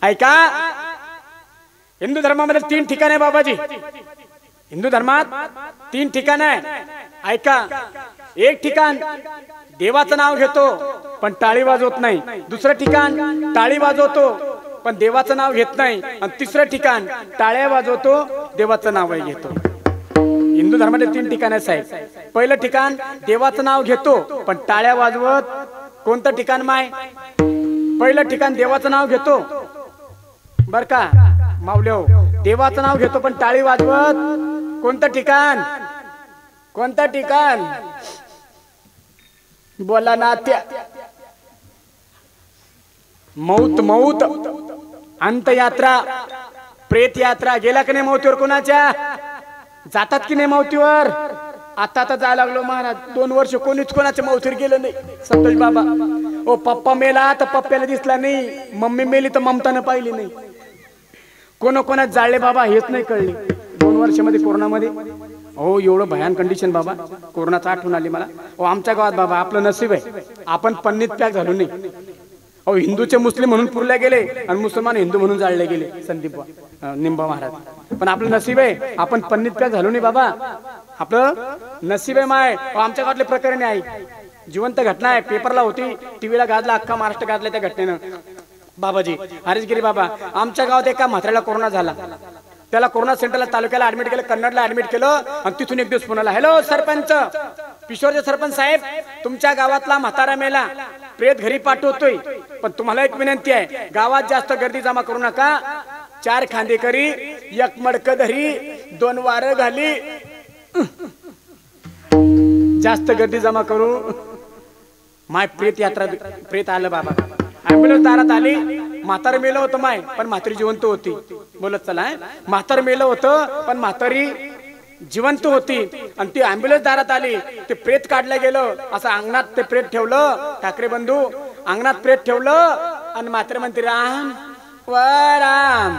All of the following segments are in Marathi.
ऐका, हिंदू धर्मामध्ये 3 ठिकाण आहे बाबाजी. हिंदू धर्मात 3 ठिकाण आहे. ऐका, एक ठिकाण देवाचं नाव घेतो पण टाळी वाजवत नाही. दुसरं ठिकाण टाळी वाजवतो पण देवाचं नाव घेत नाही. आणि तिसरं ठिकाण टाळ्या वाजवतो, देवाचं नावही घेतो. हिंदू धर्मामध्ये 3 ठिकाण आहे. पहिलं ठिकाण देवाचं नाव घेतो पण टाळ्या वाजवत. कोणतं ठिकाण माय? पहिलं ठिकाण देवाचं नाव घेतो बर का माऊल्यो, देवाचं नाव घेतो पण टाळी वाजवत. कोणतं ठिकाण? कोणतं ठिकाण? बोला ना त्या. मौत मौत अंतयात्रा, प्रेत यात्रा. गेला की नाही मौतीवर कोणाच्या? जातात की नाही मौतीवर? आता जायला लागलो महाराज. 2 वर्ष कोणीच कोणाच्या मौतीवर गेलं नाही. संतोष बाबा, ओ पप्पा मेला तर पप्प्याला दिसला नाही, मम्मी मेली तर ममतानं पाहिली नाही. कोणात जाळले बाबा हेच नाही कळले 2 वर्षामध्ये कोरोनामध्ये. हो एवढं भयान कंडिशन बाबा. कोरोनाचा आठवण आली मला. ओ आमच्या गावात बाबा आपलं नशीब आहे, आपण पन्नीत पॅक झालो नाही. अहो हिंदूचे मुस्लिम म्हणून पुरले गेले आणि मुसलमान हिंदू म्हणून जाळले गेले संदीप निंबा महाराज. पण आपलं नशीब आहे आपण पन्नीत पॅक झालो नाही बाबा. आपलं नशीब आहे माय. आमच्या गावातले प्रकरण आहे, जिवंत घटना आहे, पेपरला होती, टीव्हीला गाजला, अख्खा महाराष्ट्र गाजला त्या घटनेनं बाबाजी. हरीशगिरी बाबा, आमच्या गावात एका म्हाताऱ्याला कोरोना झाला. त्याला कोरोना सेंटरला तालुक्याला ऍडमिट केलं, कन्नडला ऍडमिट केलं. आणि तिथून एक दिवस पुण्याला, हॅलो सरपंच, पिशोरचे सरपंच साहेब, तुमच्या गावातला म्हातारा मेला, प्रेत घरी पाठवतोय, पण तुम्हाला एक विनंती आहे, गावात जास्त गर्दी जमा करू नका. 4 खांदेकरी, 1 मडक धरी, 2 वार घाली, जास्त गर्दी जमा करू. माय प्रेत यात्रा, प्रेत आलं बाबा. ॲम्ब्युलन्स दारात आली, म्हातारं मेलं होतं माय, पण म्हातारी जिवंत होती. बोलत चला, म्हातारं मेलं होतं पण म्हातारी जिवंत होती. आणि ती ॲम्ब्युलन्स दारात आली, ते प्रेत काढलं गेलं. असं अंगणात ते प्रेत ठेवलं, ठाकरे बंधू अंगणात प्रेत ठेवलं. आणि म्हातारी म्हणते, राम व राम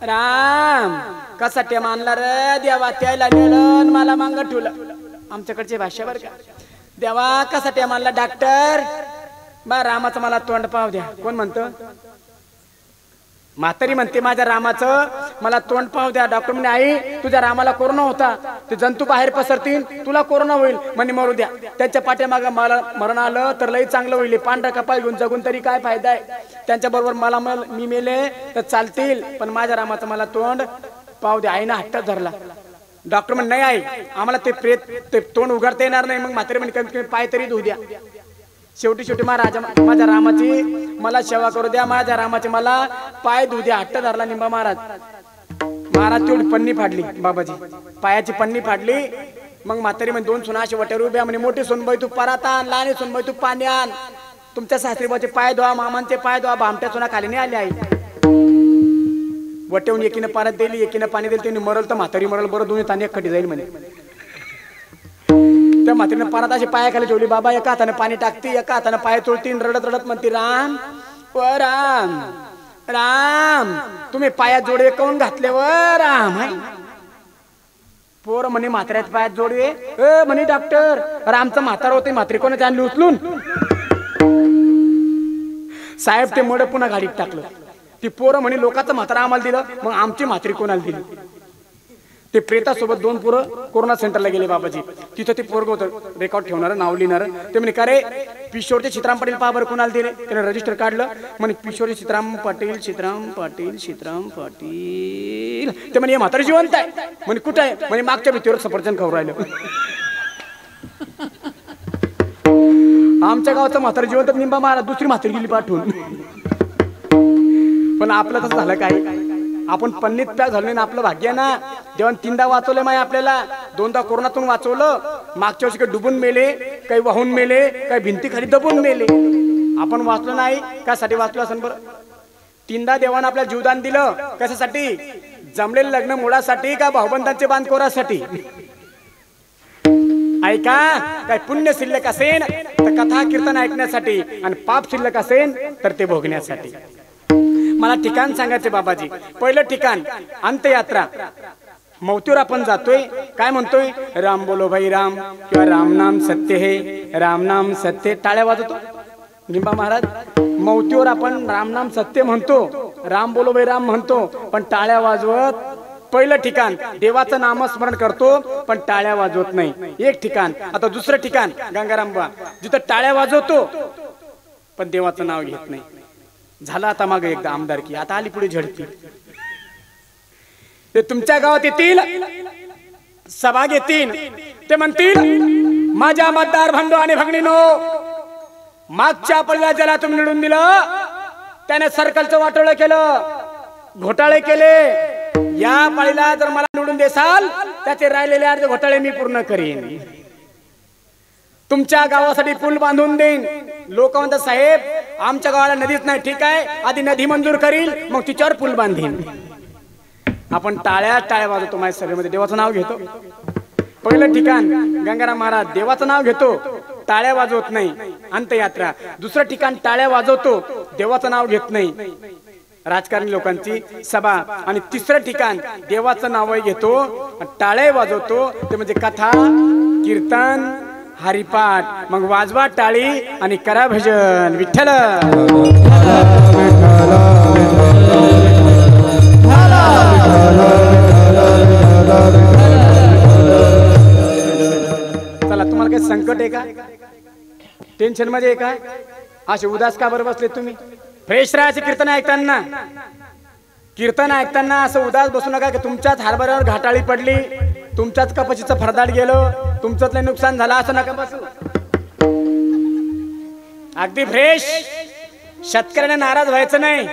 राम, कसा टे मानला रे देवा, त्याला नेलं मला मांग ठेवलं. आमच्याकडची भाषा बर का. देवा कसा टे मानला डॉक्टर, बा रामाचं मला तोंड पाव द्या. कोण म्हणतं? म्हातारी म्हणते, माझ्या रामाचं मला तोंड पाव द्या. डॉक्टर म्हणे, आई तुझ्या रामाला कोरोना होता, ते जंतू बाहेर पसरतील, तुला कोरोना होईल म्हणे, मरू द्या. त्यांच्या पाठीमागे मला मरण आलं तर लई चांगलं होईल. पांढरा कपाळ घेऊन जगून तरी काय फायदा आहे. त्यांच्या बरोबर मी मेले तर चालतील, पण माझ्या रामाचं मला तोंड पाव द्या. आईनं हट्टात धरला. डॉक्टर म्हणे, नाही आई, आम्हाला ते प्रेत ते तोंड उघडता येणार नाही. मग म्हातारी म्हणे, कमी पाय तरी धुऊ द्या. शेवटी माझ्या रामाची मला सेवा करू द्या, माझ्या रामाचे मला पाय धुऊ द्या. हट्ट धरला निंबा महाराज. महाराज तेवढी पन्नी फाडली बाबाजी, पायाची पन्नी फाडली. मग म्हातारी म्हणे, 2 सुना अशी वट्यावर उभ्या म्हणे, मोठी सोनबाई तू परात आण, लहानी सोनबाई तू पाणी आण. तुमच्या सासरीबाचे पाय धुवा, मामांचे पाय धुवा. भामट्या सुना खाली नाही आली. आई वट्यावून एकीनं परत दिली, एकीनं पाणी दिली. त्यांनी मरल तर म्हातारी मरल, बरं दोन्ही ताने एकखटी जाईल म्हणे. त्या म्हातारीनं परत अशी पायाखाली ठेवली. बाबा एका हाताने पाणी टाकते, एका हाताने पाय चोळती, रडत रडत म्हणते, राम व राम राम, तुम्ही पायात जोडवे कोण घातले व राम. पोर म्हणे, म्हाताऱ्यात पायात जोडवे म्हणे. डॉक्टर, रामचं म्हातार होते, म्हातारी कोणाची आणली उचलून. साहेब ते मोड पुन्हा गाडीत टाकलं. ती पोरं म्हणे, लोकांचं म्हातारा आम्हाला दिलं, मग आमची म्हातारी कोणाला दिली. ते प्रेतासोबत 2 पोरं कोरोना सेंटरला गेले बाबाजी. तिथं ते पोरग होतं रेकॉर्ड ठेवणार, नाव लिहिणार. ते म्हणे, का रे पिशोरचे सीताराम पाटील पहा बरं कोणाला दिले. त्याने रजिस्टर काढलं. म्हणे, पिशोरचे सीताराम पाटील, सीताराम पाटील, सीताराम पाटील. ते म्हणे, हे म्हातारी जिवंत आहे. म्हणे, कुठं आहे? म्हणे, मागच्या भीतीवर सफरचंद खाऊ राहिलं. आमच्या गावाचं म्हातारी जिवंत निंबा महाराज, दुसरी म्हातारी गेली पाठवून. पण आपलं तसं झालं काय, आपण पन्नीत पॅक झालो ना. आपलं भाग्य ना, देवान 3दा वाचवलं माय आपल्याला. 2दा कोरोनातून वाचवलं. मागच्या वर्षी काही डुबून मेले, काही वाहून मेले, काही भिंती खाली दबून मेले. आपण वाचलो नाही. कशासाठी वाचलो असेल बरं? 3दा देवानं आपल्याला जीवदान दिलं. कशासाठी? जमलेलं लग्न मुळासाठी का भाऊबंधांचे बांधकोरासाठी? ऐका, काय पुण्य शिल्लक असेल तर कथा कीर्तन ऐकण्यासाठी, आणि पाप शिल्लक असेल तर ते भोगण्यासाठी. मला ठिकाण सांगायचे बाबाजी. पहिलं ठिकाण अंतयात्रा, मौतीवर आपण जातोय. काय म्हणतोय? राम बोलो भाई राम, किंवा राम नाम सत्य है, राम नाम सत्य. टाळ्या वाजवतो निंबा महाराज. मौतीवर आपण राम नाम सत्य म्हणतो. राम बोलो भाई राम म्हणतो, पण टाळ्या वाजवत पहिलं ठिकाण देवाचं नामस्मरण करतो पण टाळ्या वाजवत नाही. एक ठिकाण. आता दुसरं ठिकाण गंगारामबा, जिथं टाळ्या वाजवतो पण देवाचं नाव घेत नाही. झालं आता मागे एकदा आमदारकी, आता आली पुढे झडती. ते तुमच्या गावात येतील, सभा घेतील, ते म्हणतील माझ्या मतदार बंधू आणि भगिनीनो, मागच्या पडल्या ज्याला तुम्ही निवडून दिलं त्याने सर्कलचं वाटोळं केलं, घोटाळे केले. या पाळीला जर मला निवडून देसाल त्याचे राहिलेले अर्धे घोटाळे मी पूर्ण करीन. तुमच्या गावासाठी पूल बांधून देईन. लोक म्हणतात साहेब आमच्या गावाला नदीच नाही. ठीक आहे, आधी नदी मंजूर करील मग तिच्यावर पूल बांधीन. आपण टाळ्या वाजवतो माझ्या सभेमध्ये, देवाचं नाव घेतो. पहिलं ठिकाण गंगाराम महाराज देवाचं नाव घेतो, टाळ्या वाजवत नाही, अंत्ययात्रा. दुसरं ठिकाण टाळ्या वाजवतो, देवाचं नाव घेत नाही, राजकारणी लोकांची सभा. आणि तिसरं ठिकाण देवाचं नावही घेतो, टाळ्या वाजवतो, ते म्हणजे कथा, कीर्तन, हरिपाठ. मग वाजवा टाळी आणि करा भजन. विठ्ठल चला, तुम्हाला काही संकट आहे का? टेन्शन मध्ये आहे का? असे उदास का बरं बसले तुम्ही? फ्रेश राहायचे कीर्तन ऐकताना असं उदास बसू नका की तुमच्याच हरभऱ्यावर घाटाळी पडली, तुमच्याच कपाशीचं फरदाड गेलं, तुमचंच लय नुकसान झालं, असं नका बसू. अगदी फ्रेश. शेतकऱ्याने नाराज व्हायचं नाही.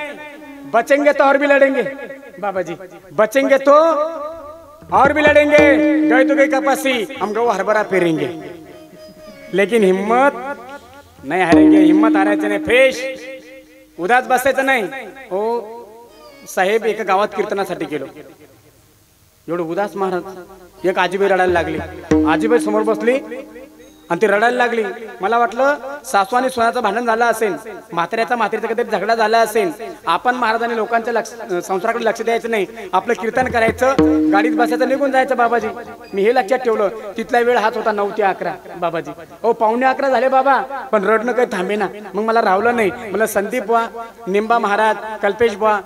बचेंगे तो और भी लढेंगे बाबाजी, बचेंगे तो और भी लढेंगे. गई तो गई कपासी, हम गहू हरभरा पेरेंगे, लेकिन हिम्मत नाही हारेंगे. हिम्मत हारायचं नाही. फ्रेश, उदास बसायचं नाही. हो साहेब, एका गावात कीर्तनासाठी गेलो, एवढं उदास महाराज. एक आजीबाई रडायला लागली. आजीबाई समोर बसली आणि ती रडायला लागली. मला वाटलं सासू आणि सोन्याचं भांडण झालं असेल, म्हाताऱ्याचा म्हातारीचा काहीतरी झगडा झाला असेल. आपण महाराजांनी लोकांच्या संसाराकडे लक्ष द्यायचं नाही, आपलं कीर्तन करायचं, गाडीत बसायचं, निघून जायचं. बाबाजी मी हे लक्षात ठेवलं. तिथला वेळ हाच होता 9 ते 11. बाबाजी हो 9:45 झाले बाबा, पण रडणं काही थांबे ना. मग मला रावलं नाही. मला संदीप बुवा, निंबा महाराज, कल्पेश बुवा,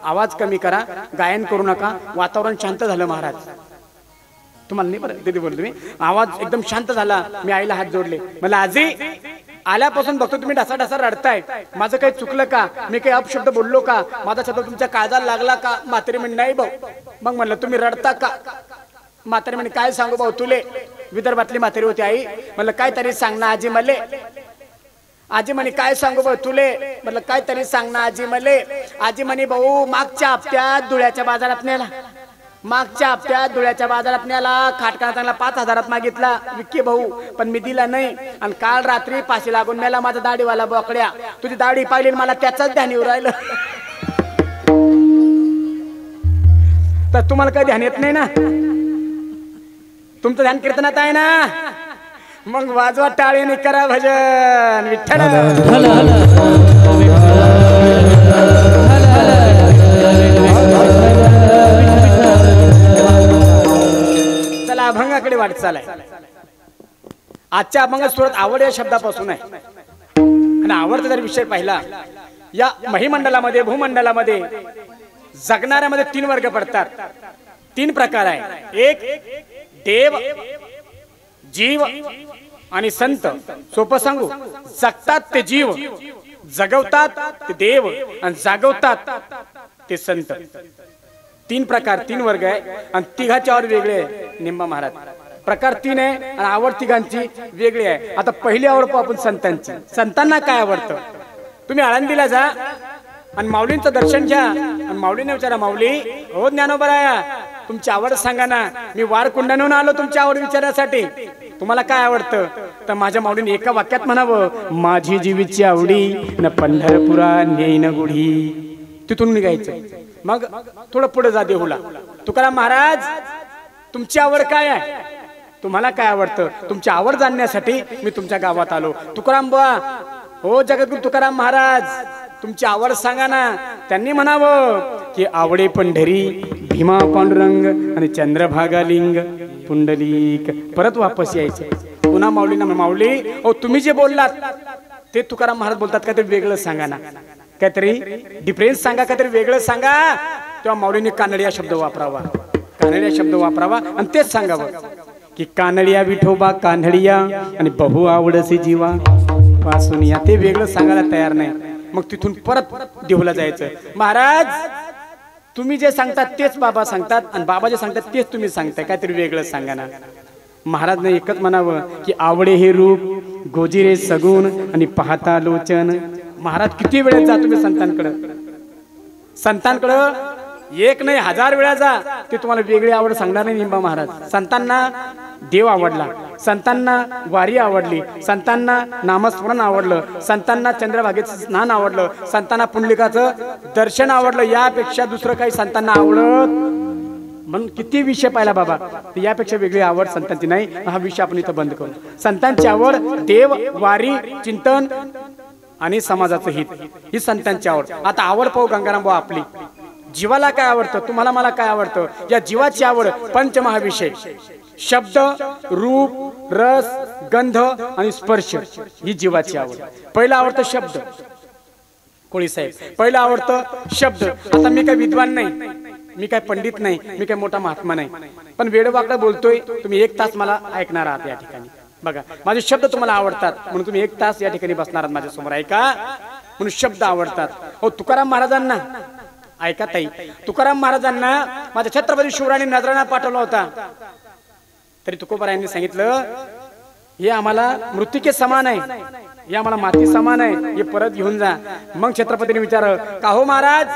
आवाज कमी करा, गायन करू नका, वातावरण शांत झालं महाराज. तुम्हाला नाही बरं तिथे बोलतो मी. आवाज एकदम शांत झाला. मी आईला हात जोडले. मला आजी आल्यापासून बघतो तुम्ही ढसा रडताय, माझं काही चुकलं का? मी काही अपशब्द बोललो का? माझा शब्द तुमच्या काळजाला लागला का? म्हातारी म्हणे नाही भाऊ. मग म्हणलं तुम्ही रडता का? म्हातारी म्हणे काय सांगू भाऊ तुले. विदर्भातली म्हातारी होती आई. म्हणलं काहीतरी सांग ना आजी मले. आजी म्हणे काय सांगू भाऊ तुले. म्हणलं काहीतरी सांग ना आजी मले. आजी म्हणे भाऊ मागच्या हप्त्यात धुळ्याच्या बाजारात नेला, मागच्या हप्त्यात धुळ्याच्या बाजारात न्याला, खाटका चांगला 5,000 मागितला विक्की भाऊ, पण मी दिला नाही. आणि काल रात्री 500 लागून मेला माझा दाढीवाला बोकड्या. तुझी दाढी पाहिली मला त्याचाच ध्यान येऊ राहिलं. तर तुम्हाला काही ध्यान येत नाही ना, तुमचं ध्यान कीर्तनात आहे ना. मग वाजवा टाळी आणि करा भजन. विठ्ठल अभंगाकडे वाटचाल आहे. आजच्या अभंग सुरत आवड या शब्दापासून आहे. आणि आवडता जर विषय पाहिला, या महिमंडलामध्ये भूमंडलामध्ये जगणाऱ्यामध्ये 3 वर्ग पडतात, 3 प्रकार आहे. एक देव, जीव आणि संत. सोपं सांगू, जगतात ते जीव, जगवतात ते देव आणि जागवतात ते संत. 3 प्रकार, 3 वर्ग आहे. आणि तिघाच्या और वेगळे आहे. निंबा महाराज प्रकार 3 आहे आणि आवड तिघांची वेगळी आहे. आता पहिली आवड पाहू आपण संतांची. संतांना काय आवडतं? तुम्ही आळंदीला जा आणि माऊलींचं दर्शन घ्या आणि माऊलीने विचारा, माऊली हो ज्ञानोबराया तुमची आवड सांगा ना. मी वारकुंडाने आलो तुमची आवड विचारण्यासाठी. तुम्हाला काय आवडतं? तर माझ्या माऊलीने एका वाक्यात म्हणावं, माझी जीवीची आवडी न पंढरपुरा नेईन गुढी. तिथून निघायचं. मग थोडं पुढे जा देहूला. तुकाराम महाराज तुमची आवड काय आहे? तुम्हाला काय आवडतं? तुमची आवड जाणण्यासाठी मी तुमच्या गावात आलो. तुकाराम बुवा हो जगद्गुरु तुकाराम महाराज तुमची आवड सांगा ना. त्यांनी म्हणावं की आवडे पंढरी भीमा पांडुरंग आणि चंद्रभागा लिंग पुंडलिक. परत वापस यायचे. पुन्हा माऊलींना, माऊली ओ तुम्ही जे बोललात ते तुकाराम महाराज बोलतात का ते वेगळं सांगा ना. काहीतरी डिफरन्स सांगा, काहीतरी वेगळं सांगा, तेव्हा माऊलीने कानडी हा शब्द वापरावा, कानडी हा शब्द वापरावा आणि तेच सांगावं की कानडिया विठोबा कानडिया आणि बहु आवडसी जीवा पासून या. ते वेगळं सांगायला तयार नाही. मग तिथून परत देऊला जायचं. महाराज तुम्ही जे सांगतात तेच बाबा सांगतात आणि बाबा जे सांगतात तेच तुम्ही सांगताय, काहीतरी वेगळं सांगा ना. महाराजने एकच म्हणावं की आवडे हे रूप गोजिरे सगुण आणि पाहता लोचन. महाराज किती वेळेत जा तुम्ही संतांकडं, संतांकडं एक नाही 1000 वेळा जा, ते तुम्हाला वेगळी आवड सांगणार नाही निंबा महाराज. संतांना देव आवडला, संतांना वारी आवडली, संतांना नामस्मरण आवडलं, संतांना चंद्रभागेचं स्नान आवडलं, संतांना पुंडलिकाचं दर्शन आवडलं, यापेक्षा दुसरं काही संतांना आवडत म्हणून किती विषय पाहिला बाबा. यापेक्षा वेगळी आवड संतांची नाही. हा विषय आपण इथं बंद करू. संतांची आवड देव, वारी, चिंतन आणि समाजाचं हित, ही संतांची आवड. आता आवड पाहू गंगाराम भाऊ आपली. जीवाला काय आवडतं, तुम्हाला मला काय आवडतं, या जीवाची आवड पंचमहाविषय शब्द, रूप, रस, गंध आणि स्पर्श, ही जीवाची आवड. पहिला आवडतं शब्द. कोळी साहेब पहिला आवडतं शब्द. आता मी काय विद्वान नाही, मी काय पंडित नाही, मी काय मोठा महात्मा नाही, पण वेडवाकडं बोलतोय. तुम्ही 1 तास मला ऐकणार आहात या ठिकाणी. बघा माझे शब्द तुम्हाला आवडतात म्हणून तुम्ही 1 तास या ठिकाणी बसणार आहात माझ्या समोर. ऐका, म्हणून शब्द आवडतात. हो तुकाराम महाराजांना ऐका ताई, तुकाराम महाराजांना माझ्या छत्रपती शिवरायांनी नजराणा पाठवला होता, तरी तुकोबारायांनी सांगितलं हे आम्हाला मृत्तिके समान आहे, हे आम्हाला माती समान आहे, हे परत घेऊन जा. मग छत्रपतीने विचारलं का हो महाराज,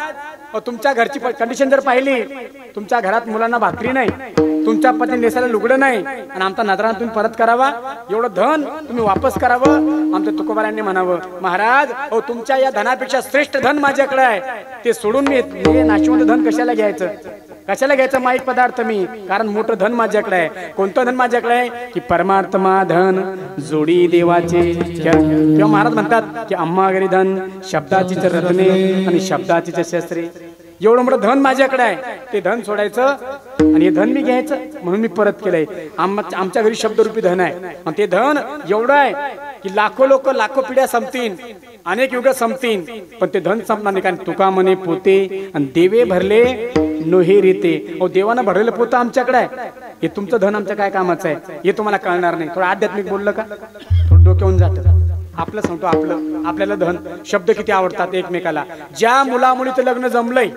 तुमच्या घरची कंडिशन जर पाहिली, तुमच्या घरात मुलांना भाकरी नाही, तुमच्या पत्नी नेसायला लुगडं नाही, आणि आमचा नजराणा तुम्ही परत करावा, एवढं धन तुम्ही वापस करावं. आमच्या तुकोबारायांनी म्हणावं महाराज तुमच्या या धनापेक्षा श्रेष्ठ धन माझ्याकडे आहे, ते सोडून मी नाशिवंत धन कशाला घ्यायचं, कशाला घ्यायचं माईक पदार्थ मी, कारण मोठं धन माझ्याकडे आहे. कोणतं धन माझ्याकडे आहे की परमात्मा धन जोडी देवाचे. किंवा महाराज म्हणतात की अम्मागरी धन शब्दाचीच रत्ने आणि शब्दाचीच शस्त्रे. एवढं मोठं धन माझ्याकडे आहे, ते धन सोडायचं आणि हे धन मी घ्यायचं, म्हणून मी परत केलंय. आमच्या घरी शब्दरूपी धन आहे, आणि ते धन एवढं आहे की लाखो लोक लाखो पिढ्या संपतील, अनेक युग संपतील, पण ते धन संपणार नाही. कारण तुका म्हणे पोते आणि देवे भरले नोहे रीते. देवानं भरलेलं पोतं आमच्याकडे आहे, हे तुमचं धन आमच्या काय कामाचं आहे हे तुम्हाला कळणार नाही. थोडं आध्यात्मिक बोललं का थोडं डोक्यावरून जातं. आपलं सांगतो, आपल्याला धन शब्द किती आवडतात एकमेकाला. ज्या मुला मुलीचं लग्न जमलंय,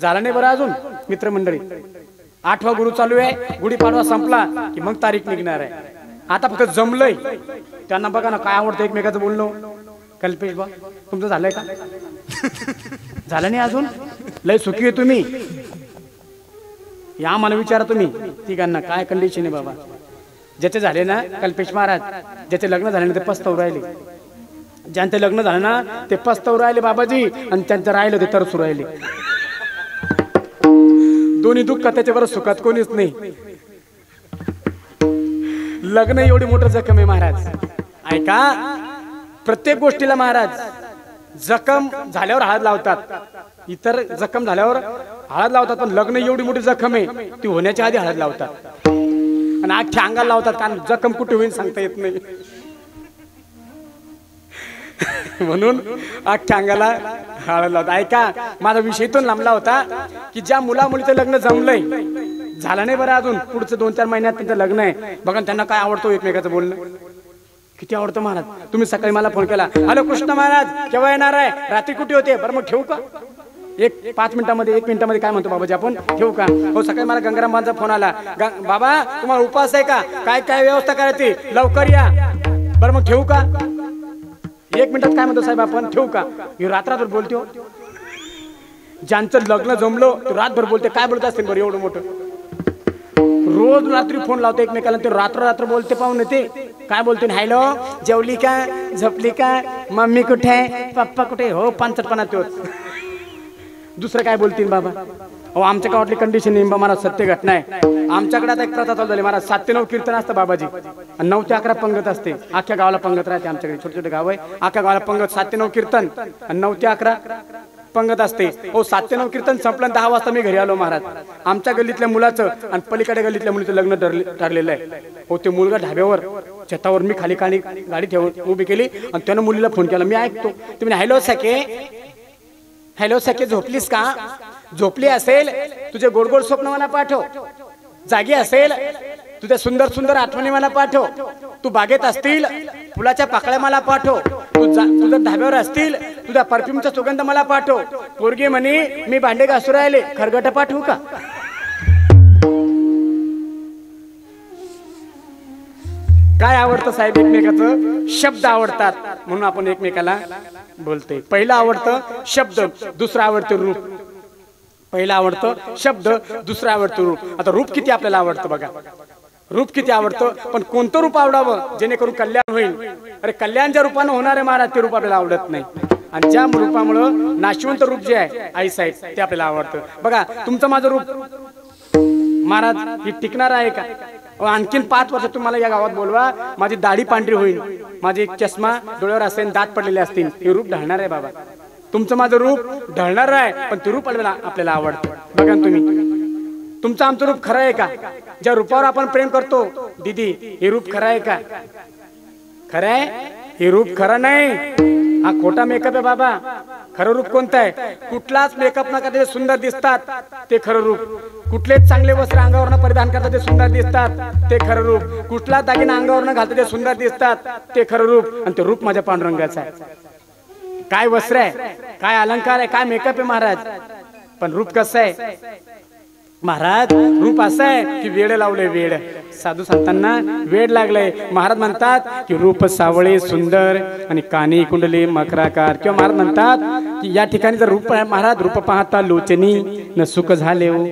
झालं नाही बरं अजून मित्रमंडळी, 8वा गुरु चालू आहे, गुढीपाडवा संपला की मग तारीख निघणार आहे. आता फक्त जमलंय त्यांना बघा ना काय आवडतं एकमेकाचं बोलणं. कल्पेश बा तुमचं झालंय का? झालं नाही अजून? लय सुखी आहे तुम्ही? या मला विचारा तुम्ही तिघांना काय कंडिशन आहे बाबा. ज्याचे झाले ना कल्पेश महाराज, ज्याचे लग्न झाले ना ते पस्तावू राहिले, ज्यांचं लग्न झालं ना ते पस्तावू राहिले बाबाजी, आणि त्यांचं राहिलं ते तरसू राहिले. दोन्ही दुःख त्याच्यावर सुखात कोणीच नाही. लग्न एवढी मोठं जखम आहे महाराज. ऐका, प्रत्येक गोष्टीला महाराज जखम झाल्यावर हळद लावतात, इतर जखम झाल्यावर हळद लावतात, पण लग्न एवढी मोठी जखम आहे ती होण्याच्या आधी हळद लावतात आणि अख्ख्या अंगाला लावतात, कारण जखम कुठे होईल सांगता येत नाही. म्हणून अख्ख्या अंगाला हळद लावतात. ऐका, माझा विषयीतून लांबला होता की ज्या मुला मुलीचं लग्न जमलंय, झालं नाही बरं अजून, पुढचं 2-4 महिन्यात त्यांचं लग्न आहे, बघा त्यांना काय आवडतो एकमेकाचं बोलणं. किती आवडतं महाराज. तुम्ही सकाळी मला फोन केला, हॅलो कृष्ण महाराज केव्हा येणार आहे, रात्री कुठे होते, बरं मग ठेवू का, 1 मिनिटामध्ये काय म्हणतो बाबाजी आपण ठेवू का. हो सकाळी मला गंगारामांचा फोन आला, बाबा तुम्हाला उपवास आहे का, काय व्यवस्था करायची, लवकर या, बरं मग ठेवू का. 1 मिनिटात काय म्हणतो साहेब आपण ठेवू का. रात्रभर बोलतो, ज्यांचं लग्न जमलं तो रातभर बोलते. काय बोलत असतील बरं एवढं मोठं, रोज रात्री फोन लावतो एकमेकाला, ते रात्र बोलते. पाहून ते काय बोलते, हॅलो जेवली का, झोपली का, मम्मी कुठे आहे, पप्पा कुठे, हो 5पणा तोच. दुसरं काय बोलतील बाबा. अहो आमच्या गावातली कंडिशन नेमबा मला सत्य घटना आहे. आमच्याकडे आता एक प्रथा चालू झाली महाराज, 7 ते 9 कीर्तन असतं बाबाजी, आणि 9 ते 11 पंगत असते. अख्ख्या गावाला पंगत राहते, आमच्याकडे छोटे छोटे गाव आहे, अख्ख्या गावाला पंगत, 7 ते 9 कीर्तन आणि 9 ते 11 पंगत असते. हो 7 ते 9 कीर्तन संपलं, 10 वाजता मी घरी आलो महाराज. आमच्या गल्लीतल्या मुलाचं आणि पलीकडे गल्लीतल्या मुलीचं लग्न ठरलेलं आहे. हो ते मुलगा ढाब्यावर छतावर, मी खाली गाडी ठेवून उभी केली आणि त्यानं मुलीला फोन केला, मी ऐकतो. तुम्ही हॅलो सखे हॅलो सखे, झोपलीस का? झोपली असेल तुझे गोड गोड स्वप्न मला पाठव. जागी असेल तुझ्या सुंदर सुंदर आठवणी मला पाठव. तू बागेत असतील फुलाच्या पाकळ्या मला पाठव. तुझ्या धाब्यावर असतील तुझ्या परफ्यूमचा सुगंध मला पाठव. पोरगी म्हणे मी भांडे घासू राहिले, खरगट पाठवू का? काय आवडतं साहेब एकमेकाचं? शब्द आवडतात म्हणून आपण एकमेकाला बोलतोय. पहिलं आवडतं शब्द, दुसरं आवडतं रूप. पहिलं आवडतं शब्द, दुसरं आवडतं रूप. आता रूप किती आपल्याला आवडतं बघा, रूप किती आवडतं, पण कोणतं रूप आवडावं जेणेकरून कल्याण होईल? अरे कल्याण ज्या रूपानं होणार आहे महाराज ते रूप आपल्याला आवडत नाही. आणि ज्या रूपामुळं नाशवंत रूप जे आहे आई साहेब ते आपल्याला आवडतं. बघा तुमचं माझं रूप महाराज हे टिकणार आहे का? आणखीन 5 वर्ष तुम्हाला या गावात बोलवा, माझी दाढी पांढरी होईल, माझे एक चष्मा डोळ्यावर असेल, दात पडलेले असतील, हे रूप ढळणार आहे बाबा. तुमचं माझं रूप ढळणार आहे पण ते रूप आपल्याला आवडतं. बघा तुम्ही, तुमचं आमचं रूप खरं आहे का? ज्या रूपावर आपण प्रेम करतो दीदी, हे रूप खरं आहे का? खरं आहे? हे रूप खरं नाही, हा खोटा मेकअप आहे बाबा. खरं रूप कोणतं आहे? कुठलाच मेकअप न करता सुंदर दिसतात ते खरं रूप. कुठलेच चांगले वस्त्र अंगावरनं परिधान करतात ते सुंदर दिसतात ते खरं रूप. कुठला दागिना अंगावरनं घालतात ते सुंदर दिसतात ते खरं रूप. आणि ते रूप माझ्या पांडुरंगाचं आहे. काय वस्त्र आहे, काय अलंकार आहे, काय मेकअप आहे महाराज, पण रूप कसं आहे महाराज? रूप असं आहे की वेड लावले, वेड. साधू संतांना वेड लागलंय. महाराज म्हणतात की रूप सावळे सुंदर आणि कानी कुंडले मकराकार. किंवा महाराज म्हणतात की या ठिकाणी जर रूप आहे महाराज, रूप पाहता लोचनी न सुख झाले हो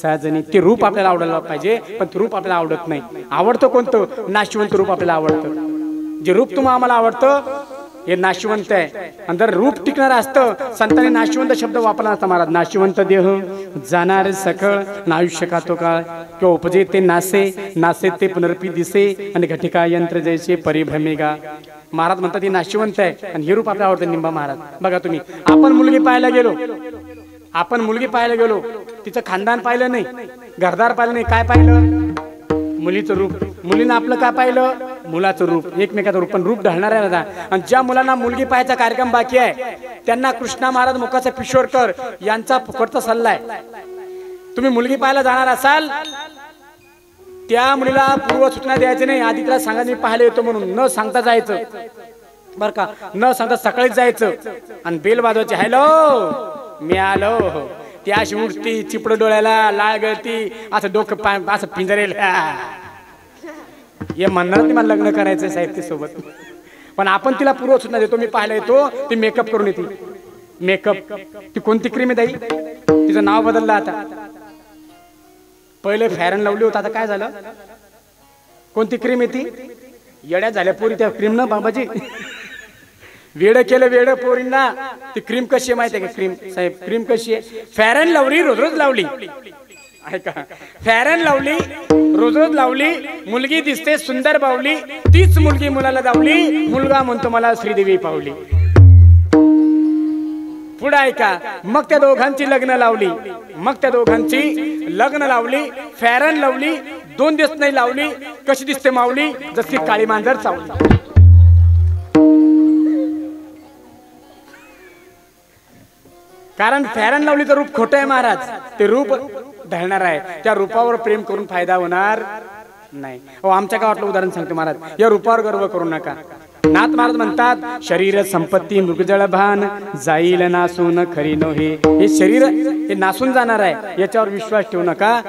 साजनी. ते रूप आपल्याला आवडायला पाहिजे पण ते रूप आपल्याला आवडत नाही. आवडतं कोणतं? नाशवंत रूप आपल्याला आवडतं. जे रूप तुम्हाला आम्हाला आवडतं हे नाशवंत आहे. आणि जर रूप टिकणार असतं संतांनी नाशवंत शब्द वापरला असता महाराज. नाशवंत देह जाणार सखळ ना आयुष्य खातो काळ. किंवा उपजे ते नासे, नासे ते पुनर्पी दिसे आणि घटिका यंत्र जैसे परिभ्रमेगा. महाराज म्हणतात हे नाशवंत आहे आणि हे रूप आपल्याला आवडतं. निंबा महाराज बघा तुम्ही, आपण मुलगी पाहायला गेलो, आपण मुलगी पाहायला गेलो, तिचं खानदान पाहिलं नाही, घरदार पाहिलं नाही, काय पाहिलं? मुलीचं रूप. मुलीनं आपलं काय पाहिलं? मुलाचं रूप. एकमेकाचं रूप. पण रूप ढळणार आहे दादा. आणि ज्या मुलांना मुलगी पाहायचा कार्यक्रम बाकी आहे त्यांना कृष्णा महाराज मुखाचा पिशोरकर यांचा फुकटचा सल्ला आहे. तुम्ही मुलगी पाहायला जाणार असाल त्या मुलीला पूर्व सूचना द्यायची नाही. आधी तिला सांगा मी पाहायला येतो म्हणून, न सांगता जायचं बर का. न सांगता सकाळीच जायचं आणि बेल वाजवायची, हॅलो मी आलो. ती अशी उठती, चिपड डोळ्याला, लाळ गळती, असं डोकं असं पिंजरेल. हे म्हणणार नाही मला लग्न करायचं साहेब सोबत. पण आपण तिला पूर्व सूचना देतो, मी पाहायला येतो, ती मेकअप करून येते. मेकअप ती कोणती क्रीम आहे ताई? तिचं नाव बदललं आता. पहिले फेअर अँड लवली होता, आता काय झालं? कोणती क्रीम आहे ती? येड्या झाल्या पोरी त्या क्रीम ना बाबाजी. वेड केलं वेड पोरींना. ती क्रीम कशी आहे माहिती आहे का? क्रीम साहेब क्रीम कशी आहे? फेअर अँड लवली रोज रोज लावली ऐका, फेअर अँड लवली रोज रोज लावली, मुलगी दिसते सुंदर बावली, तीच मुलगी मुलाला दावली, मुलगा म्हणतो मला श्रीदेवी पावली. पुढे ऐका, मग त्या दोघांची लग्न लावली, मग त्या दोघांची लग्न लावली. फेअर अँड लवली 2 दिवस नाही लावली, कशी दिसते मावली? जशी काळी मांजर चावली. कारण फेअर अँड लवलीचं रूप खोटं आहे महाराज. ते रूप ढळणार आहे. त्या रूपावर प्रेम करून फायदा होणार नाही. हो आमच्या गावातलं उदाहरण सांगतो महाराज. या रूपावर गर्व करू नका. नाथ महाराज म्हणतात शरीर संपत्ती मृगजळ भान जाईल नासून खरी नव्हे. हे शरीर हे नासून जाणार आहे, याच्यावर विश्वास ठेवू नका.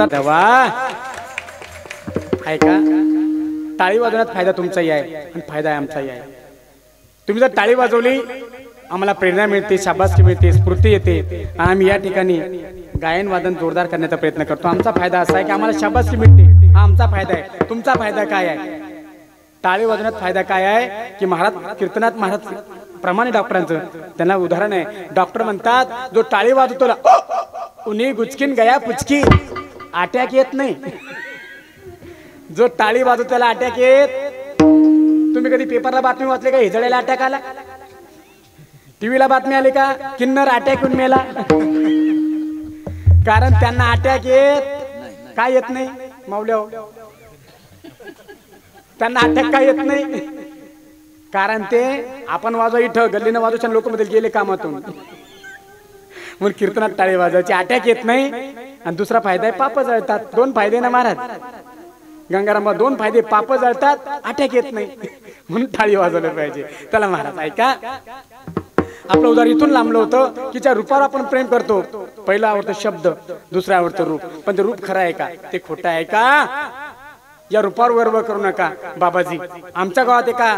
जोरदार दवा आहे का? टाळी वाजवण्यात फायदा तुमचाही आहे आणि फायदा आहे आमचाही आहे. तुम्ही जर टाळी वाजवली आम्हाला प्रेरणा मिळते, शाबासकी मिळते, स्फूर्ती येते. आम्ही या ठिकाणी गायन वादन जोरदार करण्याचा प्रयत्न करतो. आमचा फायदा असा आहे की आम्हाला शाबासकी मिळते, हा आमचा फायदा आहे. तुमचा फायदा काय आहे? टाळी वाजवण्यात फायदा काय आहे की महाराज कीर्तनात महाराज प्रमाणे डॉक्टरांचं त्यांना उदाहरण आहे. डॉक्टर म्हणतात जो टाळी वाजवतो उन्ही गुचकीन गया पुचकी, अटॅक येत नाही. जो टाळी वाजवतो त्याला अटॅक येत. तुम्ही कधी पेपरला बातमी वाचली का हिजड्याला अटॅक आला? टीव्हीला बातमी आली का किन्नर अटॅक येऊन मेला? कारण त्यांना अटॅक येत काय येत नाही माऊल्या, त्यांना अटॅक काय येत नाही कारण ते आपण वाजवा इथं गल्लीनं वाजवच्या लोक मध्ये गेले कामातून म्हणून कीर्तनात टाळी वाजवायची, अटॅक येत नाही. आणि दुसरा फायदा आहे पाप जळतात. दोन फायदे ना महाराज गंगाराम, दोन फायदे, पाप जळतात, अटॅक येत नाही म्हणून टाळी वाजवली पाहिजे. त्याला महाराज ऐका, आपलं उदाहरण इथून लांबलं होतं की ज्या रूपावर आपण प्रेम करतो, पहिला आवडतं शब्द, दुसरं आवडतं रूप. पण ते रूप खरं आहे का ते खोटं आहे का? या रूपावर गर्व करू नका. बाबाजी आमच्या गावात एका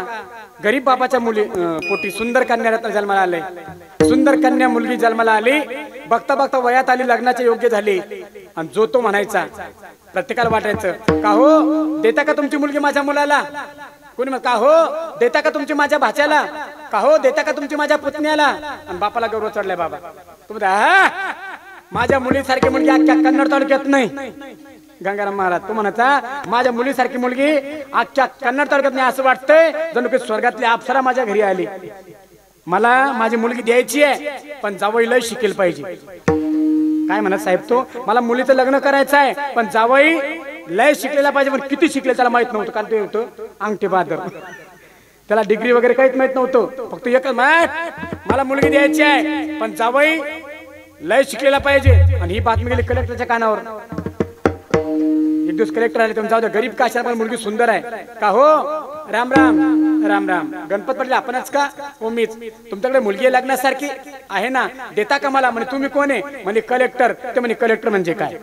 गरीब बाबाच्या मुली पोटी सुंदर कन्या रत्न जन्माला आले. सुंदर कन्या मुलगी जन्माला आली, बघता बघता वयात आली, लग्नाचे योग्य झाले. आणि जो तो म्हणायचा, प्रत्येकाला वाटायचं का हो देता का तुमची मुलगी माझ्या मुलाला? कोणी मग का हो देता का तुमची माझ्या भाच्याला? का हो देता का तुमची माझ्या पुतण्याला? आणि बापाला गौरव चढलाय. बाबा तुम्ही माझ्या मुलीसारखी मुलगी अख्ख्या कन्नड तालुक्यात नाही. गंगाराम महाराज तो म्हणायचा माझ्या मुलीसारखी मुलगी अख्ख्या कन्नड तालुक्यात नाही. असं वाटतंय जणू की स्वर्गातली अप्सरा माझ्या घरी आली. मला माझी मुलगी द्यायची आहे पण जावई लय शिकेल पाहिजे. काय म्हणत साहेब तो, मला मुलीचं लग्न करायचं आहे पण जावई लय शिकलेला पाहिजे. पण किती शिकले त्याला माहित नव्हतं, कारण ते होतं अंगठे बहादर. त्याला डिग्री वगैरे काहीच माहित नव्हतं. फक्त एकच मला मुलगी द्यायची आहे पण जावई लय शिकलेला पाहिजे. आणि ही बातमी गेली कलेक्टरच्या कानावर. एक दिवस कलेक्टर आले, तुमचा गरीब का अशा पण मुलगी सुंदर आहे का हो? राम राम राम राम. गणपत पडले आपणच का? हो मीच. तुमच्याकडे मुलगी लग्नासारखी आहे ना, देता का मला? म्हणे तुम्ही कोण आहे? म्हणे कलेक्टर. ते म्हणे कलेक्टर म्हणजे काय?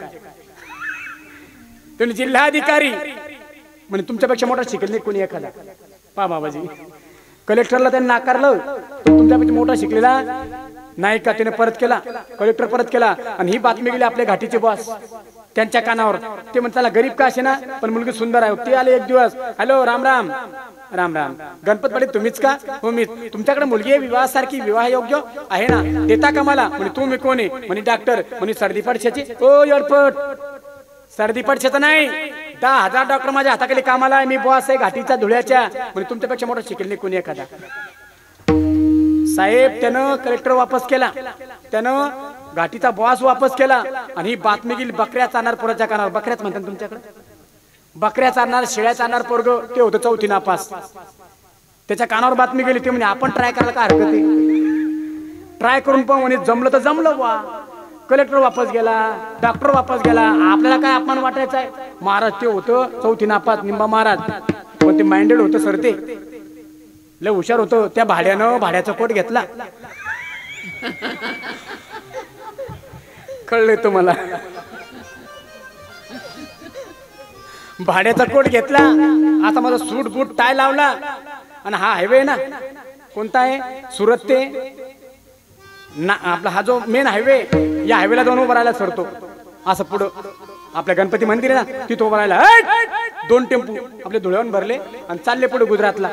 तुम्ही जिल्हाधिकारी. म्हणे तुमच्यापेक्षा मोठा शिकेल नाही कोणी एखादा. पा बाबाजी कलेक्टरला त्यांनी नाकारलं, तुमच्यापेक्षा मोठा शिकलेला नाही का? त्याने परत केला, कलेक्टर परत केला. आणि ही बातमी गेली आपल्या घाटीचे बॉस त्यांच्या कानावर. ते म्हणतात त्याला गरीब का असे ना पण मुलगी सुंदर आहे. ते आले एक दिवस, हॅलो राम राम राम राम. गणपत पाटील तुम्हीच का? हो मीच. तुमच्याकडे मुलगी आहे विवाहासारखी, विवाह योग्य आहे ना, देता का मला? म्हणे तुम्ही कोण आहे? म्हणे डॉक्टर. म्हणे सर्दी पडशाची? ओ एअरपोर्ट सर्दी पडशाचं नाही, 10,000 डॉक्टर माझ्या हाताखाली कामाला आहे. मी बॉस आहे घाटीच्या धुळ्याच्या. म्हणजे तुमच्यापेक्षा मोठा शिकेल नाही कोणी एखादा. साहेब त्यानं कलेक्टर वापस केला, त्यानं घाटीचा बॉस वापस केला. आणि ही बातमी गेली बकऱ्या चारणार पोराच्या कानावर. बकऱ्याच म्हणतात तुमच्याकडे? बकऱ्या चारणार, शेळ्या चारणार पोरग ते होतं 4थी नापास. त्याच्या कानावर बातमी गेली. ते म्हणे आपण ट्राय करायला काय हरकत आहे? ट्राय करून पण म्हणे जमलं तर जमलं वा. कलेक्टर वापस गेला, डॉक्टर वापस गेला. आपल्याला काय अपमान वाटायचा आहे? महाराज ते होतं 4थी नापास निंबा महाराज. पण ते माइंडेड होतं सर, ते लय हुशार होतं. त्या भाड्यानं भाड्याचा कोट घेतला. कळले तुम्हाला? भाड्याचा कोट घेतला. आता माझा सूट बूट टाय लावला. आणि हा हायवे ना कोणता आहे? सुरत ते ना आपला हा जो मेन हायवे, या हायवेला जाऊन उभं राहायला सरतो. असं पुढं आपल्या गणपती मंदिर आहे ना तिथं उभं राहायला. 2 टेम्पो आपले धुळ्यावरून भरले आणि चालले पुढे गुजरातला.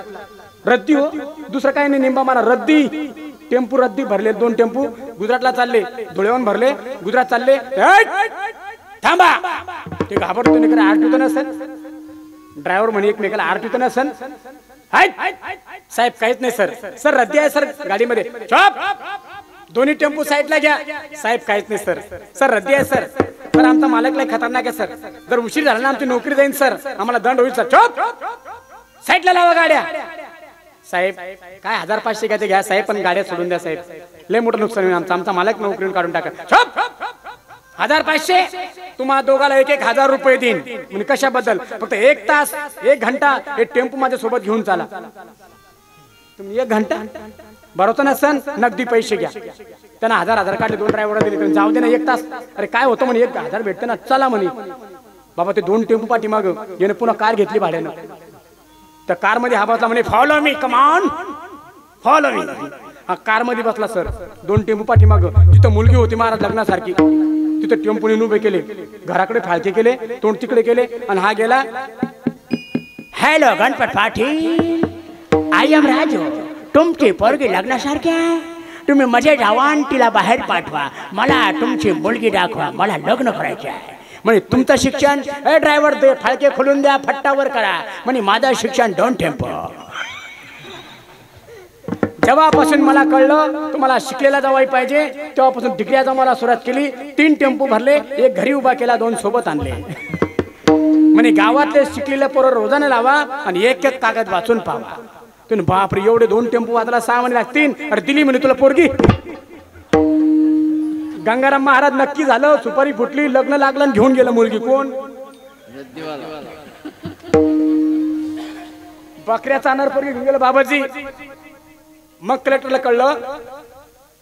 रद्दी हो, दुसरं काही नाही. निंबा मारा रद्दी. टेम्पो रद्दी भरले, 2 टेम्पो गुजरातला चालले. धुळ्यावरून भरले गुजरात चालले. थांबा. ते घाबरतो नाही, आरटी तर नसेल. ड्रायव्हर म्हणे एकमेकाला आरटी तर नसेल. साहेब काहीच नाही सर. सर रद्दी आहे सर गाडीमध्ये. दोन्ही टेम्पो साईडला घ्या. साहेब काहीच नाही सर. सर रद्दी आहे सर. सर आमचा मालक लय खतरनाक आहे सर. जर उशीर झाला ना आमची नोकरी जाईल सर, आम्हाला दंड होईल सर. चोप साईडला लावा गाड्या. साहेब काय 1500 घ्या ते घ्या साहेब, पण गाड्या सोडून द्या साहेब. लय मोठं नुकसान होईल आमचं. आमचा मालक नोकरीवर काढून टाका. चोप 1500 तुम्हा दोघाला 1,000 रुपये देईन. म्हणजे कशाबद्दल? फक्त 1 तास 1 घंटा हे टेम्पो माझ्या सोबत घेऊन चाला. तुम्ही 1 घंटा भरवतो ना सण, नगदी पैसे घ्या. त्यांना 1000 काढले, 2 ड्रायव्हर दिले, पण जाऊ दे ना 1 तास. अरे काय होतं म्हणे, 1000 भेटते ना, चला म्हणे. बाबा ते 2 टेम्पो पाठी माग याने पुन्हा कार घेतली भाड्यानं. त्या कार मध्ये हा बसला म्हणे फॉलो मी, कमान फॉलो मी. हा कार मध्ये बसला सर, 2 टेम्पो पाठी माग. तिथं मुलगी होती महाराज लग्नासारखी, तिथं टेम्पोने उभे केले, घराकडे फाळके केले, तोंड तिकडे केले, आणि हा गेला. Hello Ganpat Patil, I am Raju. तुमची पोरगी लग्नासारखी आहे, तुम्ही मजे जावा आणि तिला बाहेर पाठवा. मला तुमची मुलगी दाखवा, मला लग्न करायचे आहे. म्हणे तुमचं शिक्षण, ए ड्रायव्हर दे फाळके खोलून द्या, फट्टावर करा. म्हणे माझं शिक्षण 2 टेम्पो. जेव्हापासून मला कळलं तुम्हाला शिकलेला जावाई पाहिजे, तेव्हापासून डिग्र्या जमायला सुरुवात केली. 3 टेम्पो भरले, 1 घरी उभा केला, 2 सोबत आणले. म्हणे गावातले शिकलेले पोरं रोजाने लावा आणि 1-1 कागद वाचून पावा. तुम्ही बापरे एवढे 2 टेम्पो वाचायला 6 महिने लागतील. अरे दिली म्हणे तुला पोरगी. गंगाराम महाराज नक्की झालं, सुपारी फुटली, लग्न लागलं आणि घेऊन गेलं मुलगी. कोण? बकऱ्या चालणार पोरगी घेऊन गेलं बाबाजी. मग कलेक्टरला कळलं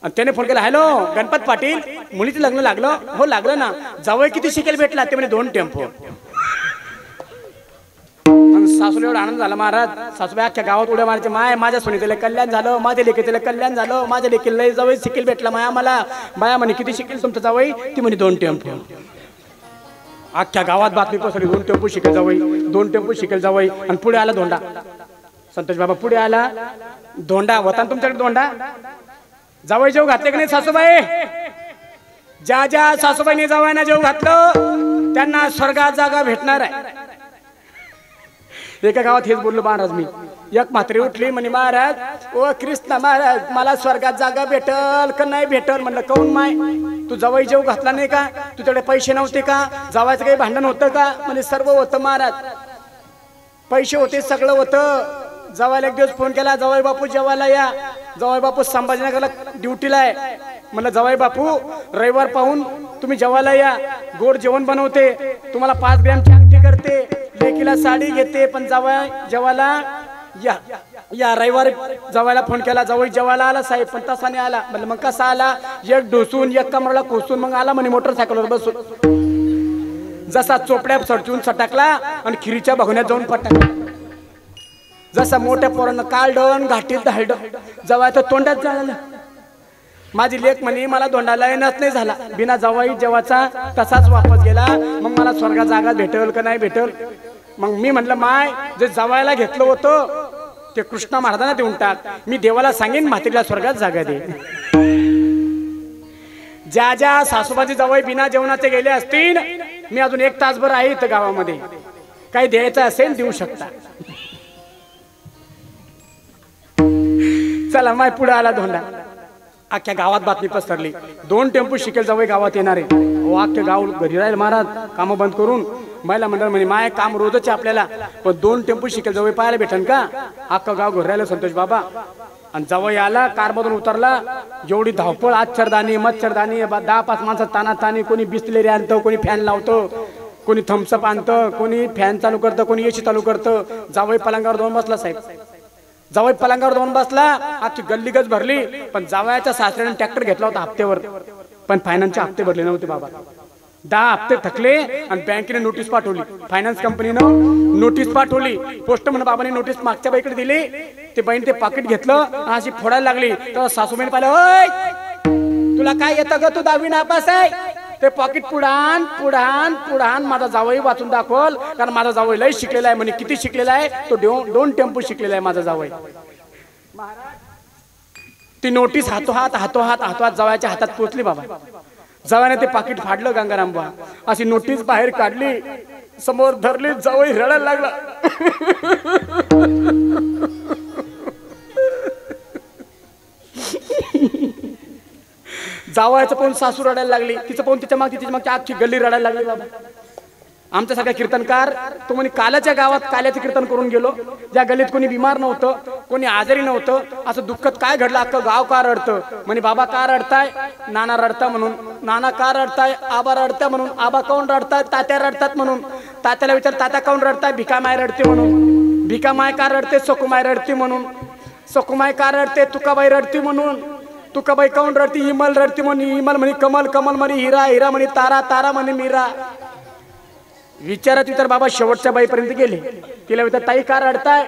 आणि त्याने फोन केला, हॅलो गणपत पाटील, मुलीचं लग्न लागलं? हो लागलं ना. जावई किती शिकेल भेटला? ते म्हणे 2 टेम्पो. सासूला एवढा आनंद झाला महाराज, सासूबाई अख्ख्या गावात उड्या मारायचे, माय माझ्या सोनीचं कल्याण झालं, माझ्या लेकीचं कल्याण झालं, माझ्या लेकीला लय जावई शिकेल भेटला माया मला. बाया म्हणे किती शिकेल तुमचं जावई? ती म्हणे 2 टेम्पो. अख्ख्या गावात बातमी पसरली, 2 टेम्पो शिकेल जावई, 2 टेम्पो शिकेल जावई. आणि पुढे आला धोंडा. संतोष बाबा पुढे आला, धोंडा होता तुमच्याकडे धोंडा. जावई जेव घातले की नाही सासूबाई? ज्या ज्या सासूबाईने जावयाना जेव घातलं त्यांना स्वर्गात जागा भेटणार आहे. एका गावात हेच बोललो महाराज मी. एक म्हातारी उठली म्हणे, महाराज ओ कृष्णा महाराज, मला स्वर्गात जागा भेटल का नाही भेटल? म्हणलं काऊन माय, तू जावई जेव घातला नाही का? तुझ्याकडे पैसे नव्हते का? जावायचं काही भांडण होतं का? म्हणजे सर्व होतं महाराज, पैसे होते, सगळं होतं. जावायला 1 दिवस फोन केला, जावाई बापू जेवायला या. जावाई बापू संभाजीनगरला ड्युटीला आहे. म्हणलं जावाई बापू रविवार पाहून तुम्ही जेवायला या, गोड जेवण बनवते, तुम्हाला 5 ग्रॅमची अंगठी करते, लेकीला साडी घेते, पण जावाय जेवायला या. या रविवारी जावायला फोन केला, जावई जेवायला आला साहेब, पण तसाने आला. म्हणलं मग कसा आला? 1 ढोसून 1 कमराला कोसून मग आला म्हणे मोटरसायकलवर बसून. जसा चोपड्या सडचून सटाकला आणि खिरीच्या भगवण्यात जाऊन पटकला. जसा मोठ्या पोरांना कालडण घाटीत धाडलं, जवायचं तोंडात झालं. माझी लेक म्हणे मला धोंडाला येणंच नाही झाला, बिना जवाई जेवाचा तसाच वापस गेला. मग मला स्वर्गात जागा भेटेल का नाही भेटेल? मग मी म्हणलं माय, जे जवायला घेतलं होतं ते कृष्णा महाराजांना देऊन टाक. मी देवाला सांगेन म्हात्रीला स्वर्गात जागा दे. ज्या ज्या सासूबाजी जवाई बिना जेवणाचे गेले असतील, मी अजून 1 तासभर आहे इथं गावामध्ये, काही द्यायचं असेल देऊ शकता. चला माय पुढे आला धोंडा. अख्ख्या गावात बातमी पसरली, 2 टेम्पो शिकेल जावई गावात येणार आहे. अख्ख्या गाव घरी राहील महाराज, काम बंद करून. महिला मंडळ म्हणे माय काम रोजच आपल्याला, पण 2 टेम्पो शिकेल जावई पाहायला भेटन का? अख्खं गाव घरी राहिलं संतोष बाबा. आणि जावई आला, कार मधून उतरला, एवढी धावपळ, आच्छरदानी मच्छरदानी, 10-5 माणसं तानातानी, कोणी बिस्लेरी आणतं, कोणी फॅन लावतं, कोणी थम्सअप आणतं, कोणी फॅन चालू करतं, कोणी एसी चालू करतं. जावई पलंगावर जाऊन बसला साहेब, जावई पलंगावर जाऊन बसला. आजची गल्लीगज भरली, पण जावयाच्या सासऱ्याने ट्रॅक्टर घेतला होता हप्त्यावर, पण फायनान्सचे हप्ते भरले नव्हते बाबा. 10 हप्ते थकले आणि बँकेने नोटीस पाठवली, फायनान्स कंपनीनं नोटीस पाठवली. पोस्ट म्हणून बाबाने नोटीस मागच्या बाईकडे दिली. ते बहीण ते पाकिट घेतलं, अशी फोडायला लागली. तर सासूबाईने पाहिलं, ओय तुला काय येतं ग, तू 10वी नापास आहे? ते पॉकेट पुढान पुढान पुढान माझा जावई वाचून दाखवल, कारण माझा जावई लय शिकलेला आहे म्हणे. किती शिकलेला आहे तो? 2 टेम्पो शिकलेला आहे माझा जावई. ती नोटीस हातोहात जावयाच्या हातात पोचली बाबा. जावयाने ते पाकिट फाडलं गंगाराम बा, अशी नोटीस बाहेर काढली, समोर धरली, जावई रडायला लागला. जावयाचं पाहून सासू रडायला लागली, तिचं पाहून तिच्या मागची आखी गल्ली रडायला लागली बाबा. आमच्यासारखा कीर्तनकार तो म्हणे काल्याच्या गावात काल्याचं कीर्तन करून गेलो. ज्या गल्लीत कोणी बिमार नव्हतं, कोणी आजारी नव्हतं, असं दुःखद काय घडलं, अख्खं गाव का रडतं. म्हणे बाबा का रडताय? नाना रडता म्हणून. नाना का रडताय? आबा रडता म्हणून. आबा काऊन रडताय? तात्या रडतात म्हणून. तात्याला विचार तात्या काऊन रडताय? भिका माय रडते म्हणून. भिका माय का रडते? सखू माय रडते म्हणून. सकुमाई का रडते तुकाबाई रडती म्हणून तुकाबाई काऊन रडती इमल रडती म्हणून इमल म्हणे कमल कमल म्हणे हिरा हिरा म्हणे तारा तारा म्हणे मीरा विचारत विचार बाबा शेवटच्या बाईपर्यंत गेले तिला विचार ताई का रडताय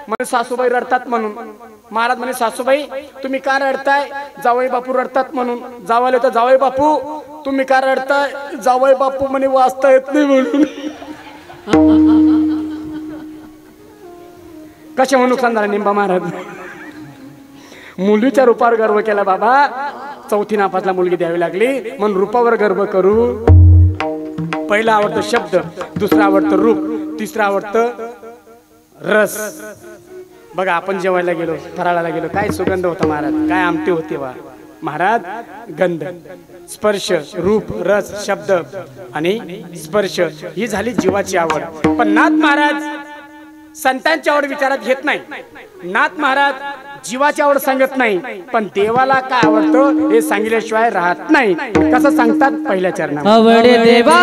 म्हणे सासूबाई रडतात म्हणून महाराज म्हणे सासूबाई तुम्ही का रडताय जावई बापू रडतात म्हणून जावाले तर जावई बापू तुम्ही का रडताय जावई बापू म्हणे वाचता येत नाही म्हणून कशामुळे नुकसान झालं निंबा महाराज मुलीच्या रूपावर गर्व केला बाबा चौथी नापासला मुलगी द्यावी लागली म्हणून रूपावर गर्व करू पहिला आवडतं शब्द दुसरा आवडतं रूप तिसरा आवडतं रस बघा आपण जेवायला गेलो फराळाला गेलो काय सुगंध होता महाराज काय आमटी होती वा महाराज गंध स्पर्श रूप रस शब्द आणि स्पर्श ही झाली जीवाची आवड पण नाथ महाराज संतांची आवड विचारात घेत नाही नाथ महाराज जीवाची आवड सांगत नाही पण देवाला काय आवडतं हे सांगितल्याशिवाय राहत नाही कसं सांगतात पहिल्या चरणात आवडे देवा